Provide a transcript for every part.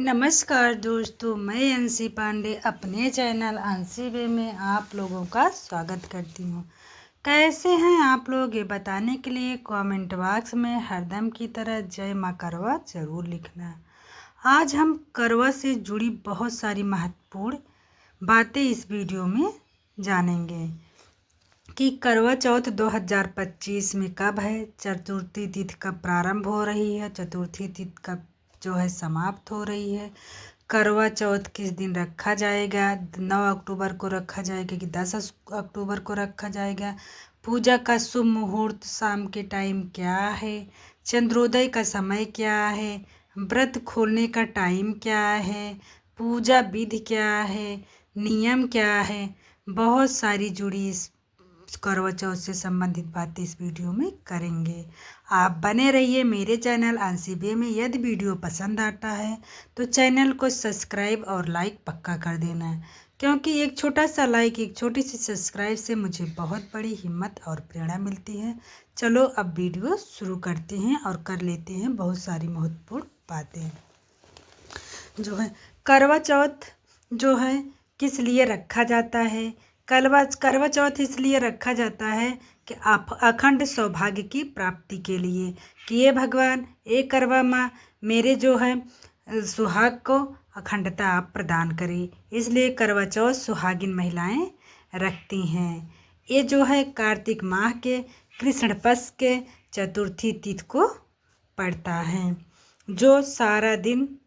नमस्कार दोस्तों, मैं अंशी पांडे अपने चैनल अंशी वे में आप लोगों का स्वागत करती हूँ। कैसे हैं आप लोग, ये बताने के लिए कमेंट बॉक्स में हरदम की तरह जय माँ करवा ज़रूर लिखना। आज हम करवा से जुड़ी बहुत सारी महत्वपूर्ण बातें इस वीडियो में जानेंगे कि करवा चौथ 2025 में कब है, चतुर्थी तिथि कब प्रारंभ हो रही है, चतुर्थी तिथि कब समाप्त हो रही है, करवा चौथ किस दिन रखा जाएगा, 9 अक्टूबर को रखा जाएगा कि 10 अक्टूबर को रखा जाएगा, पूजा का शुभ मुहूर्त शाम के टाइम क्या है, चंद्रोदय का समय क्या है, व्रत खोलने का टाइम क्या है, पूजा विधि क्या है, नियम क्या है। बहुत सारी जुड़ी इस करवा चौथ से संबंधित बातें इस वीडियो में करेंगे। आप बने रहिए मेरे चैनल अंशी वे में। यदि वीडियो पसंद आता है तो चैनल को सब्सक्राइब और लाइक पक्का कर देना, क्योंकि एक छोटा सा लाइक, एक छोटी सी सब्सक्राइब से मुझे बहुत बड़ी हिम्मत और प्रेरणा मिलती है। चलो अब वीडियो शुरू करते हैं और कर लेते हैं बहुत सारी महत्वपूर्ण बातें। जो है करवा चौथ जो है किस लिए रखा जाता है। करवा चौथ इसलिए रखा जाता है कि आप अखंड सौभाग्य की प्राप्ति के लिए कि ये भगवान, ये करवा माँ मेरे जो है सुहाग को अखंडता आप प्रदान करें, इसलिए करवा चौथ सुहागिन महिलाएं रखती हैं। ये जो है कार्तिक माह के कृष्ण पक्ष के चतुर्थी तिथि को पड़ता है, जो सारा दिन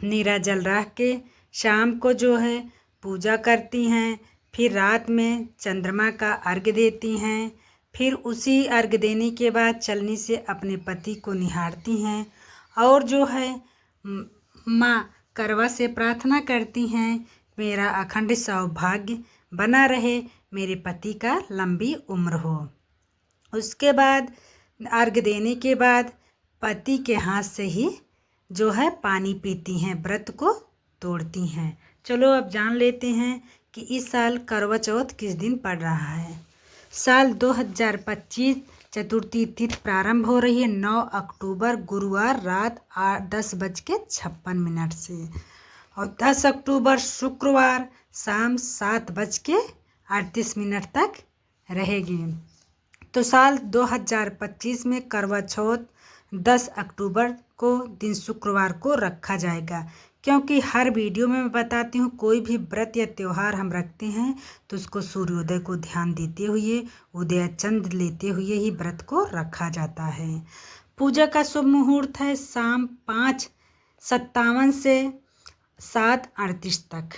नीराजल रह के शाम को जो है पूजा करती हैं, फिर रात में चंद्रमा का अर्घ्य देती हैं, फिर उसी अर्घ्य देने के बाद चलनी से अपने पति को निहारती हैं और जो है माँ करवा से प्रार्थना करती हैं मेरा अखंड सौभाग्य बना रहे, मेरे पति का लंबी उम्र हो। उसके बाद अर्घ्य देने के बाद पति के हाथ से ही जो है पानी पीती हैं, व्रत को तोड़ती हैं। चलो अब जान लेते हैं कि इस साल करवा चौथ किस दिन पड़ रहा है। साल 2025 चतुर्थी तिथि प्रारंभ हो रही है 9 अक्टूबर गुरुवार रात 10:56 से और 10 अक्टूबर शुक्रवार शाम 7:38 तक रहेगी। तो साल 2025 में करवा चौथ 10 अक्टूबर को दिन शुक्रवार को रखा जाएगा, क्योंकि हर वीडियो में मैं बताती हूँ कोई भी व्रत या त्यौहार हम रखते हैं तो उसको सूर्योदय को ध्यान देते हुए, उदय चंद्र लेते हुए ही व्रत को रखा जाता है। पूजा का शुभ मुहूर्त है शाम 5:57 से 7:38 तक।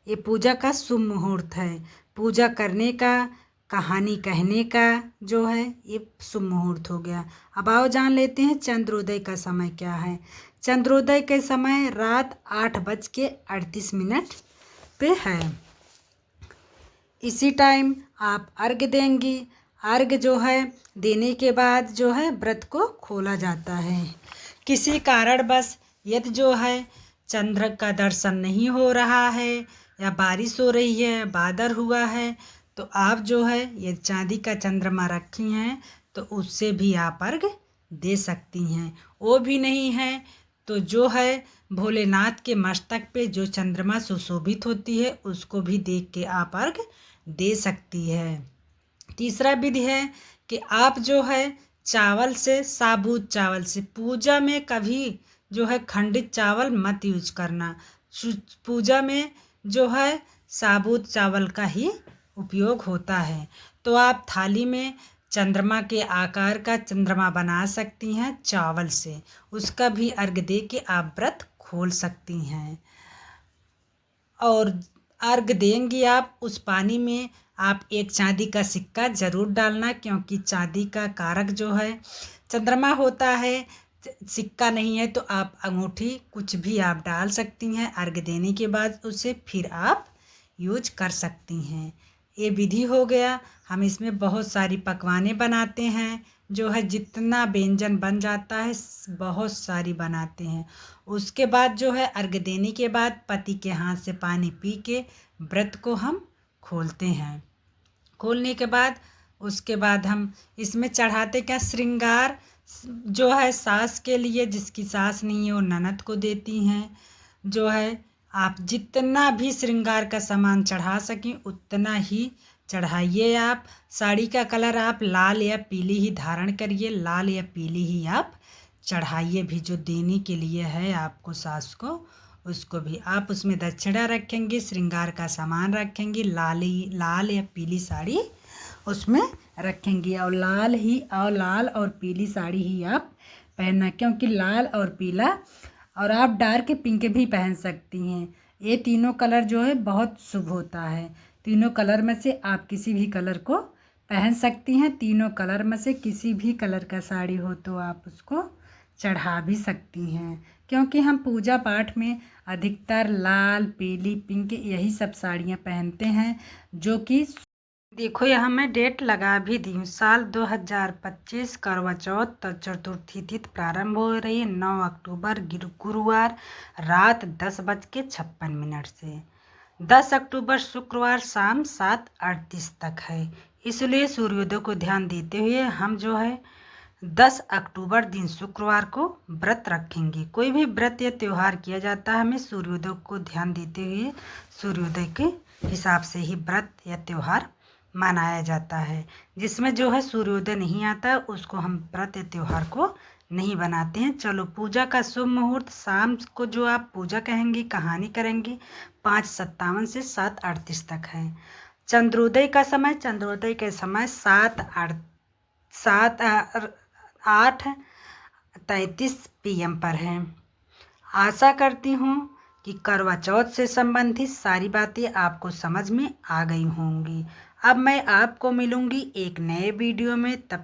ये पूजा का शुभ मुहूर्त है। पूजा करने का, कहानी कहने का जो है ये शुभ मुहूर्त हो गया। अब आओ जान लेते हैं चंद्रोदय का समय क्या है। चंद्रोदय के समय रात 8:38 पे है। इसी टाइम आप अर्घ्य देंगी। अर्घ्य जो है देने के बाद जो है व्रत को खोला जाता है। किसी कारणवश यदि जो है चंद्र का दर्शन नहीं हो रहा है या बारिश हो रही है, बादल हुआ है, तो आप जो है ये चांदी का चंद्रमा रखी हैं तो उससे भी आप अर्घ्य दे सकती हैं। वो भी नहीं है तो जो है भोलेनाथ के मस्तक पे जो चंद्रमा सुशोभित होती है उसको भी देख के आप अर्घ्य दे सकती है। तीसरा विधि है कि आप जो है चावल से, साबुत चावल से, पूजा में कभी जो है खंडित चावल मत यूज करना। पूजा में जो है साबुत चावल का ही उपयोग होता है। तो आप थाली में चंद्रमा के आकार का चंद्रमा बना सकती हैं चावल से, उसका भी अर्घ्य दे के आप व्रत खोल सकती हैं। और अर्घ्य देंगी आप, उस पानी में आप एक चांदी का सिक्का जरूर डालना, क्योंकि चांदी का कारक जो है चंद्रमा होता है। सिक्का नहीं है तो आप अंगूठी कुछ भी आप डाल सकती हैं। अर्घ्य देने के बाद उसे फिर आप यूज कर सकती हैं। ये विधि हो गया। हम इसमें बहुत सारी पकवानें बनाते हैं, जो है जितना व्यंजन बन जाता है बहुत सारी बनाते हैं। उसके बाद जो है अर्घ्य देने के बाद पति के हाथ से पानी पी के व्रत को हम खोलते हैं। खोलने के बाद उसके बाद हम इसमें चढ़ाते क्या, श्रृंगार जो है सास के लिए, जिसकी सास नहीं है वो ननद को देती हैं। जो है आप जितना भी श्रृंगार का सामान चढ़ा सकें उतना ही चढ़ाइए। आप साड़ी का कलर आप लाल या पीली ही धारण करिए, लाल या पीली ही आप चढ़ाइए भी, जो देने के लिए है आपको सास को, उसको भी आप उसमें दक्षिणा रखेंगे, श्रृंगार का सामान रखेंगे, लाल या पीली साड़ी उसमें रखेंगी और लाल और पीली साड़ी ही आप पहनना, क्योंकि लाल और पीला, और आप डार्क पिंक भी पहन सकती हैं। ये तीनों कलर जो है बहुत शुभ होता है। तीनों कलर में से आप किसी भी कलर को पहन सकती हैं। तीनों कलर में से किसी भी कलर का साड़ी हो तो आप उसको चढ़ा भी सकती हैं, क्योंकि हम पूजा पाठ में अधिकतर लाल, पीली, पिंक यही सब साड़ियाँ पहनते हैं। जो कि देखो यहाँ मैं डेट लगा भी दी हूँ, साल 2025 करवा चौथ चतुर्थी तिथि प्रारंभ हो रही है 9 अक्टूबर गुरुवार रात 10:56 से 10 अक्टूबर शुक्रवार शाम 7:38 तक है। इसलिए सूर्योदय को ध्यान देते हुए हम जो है 10 अक्टूबर दिन शुक्रवार को व्रत रखेंगे। कोई भी व्रत या त्यौहार किया जाता है, हमें सूर्योदय को ध्यान देते हुए सूर्योदय के हिसाब से ही व्रत या त्यौहार मनाया जाता है। जिसमें जो है सूर्योदय नहीं आता उसको हम व्रत या त्यौहार को नहीं बनाते हैं। चलो पूजा का शुभ मुहूर्त शाम को जो आप पूजा कहेंगी, कहानी करेंगी, 5:57 से 7:38 तक है। चंद्रोदय का समय 8:33 PM पर है। आशा करती हूँ कि करवा चौथ से संबंधित सारी बातें आपको समझ में आ गई होंगी। अब मैं आपको मिलूंगी एक नए वीडियो में, तब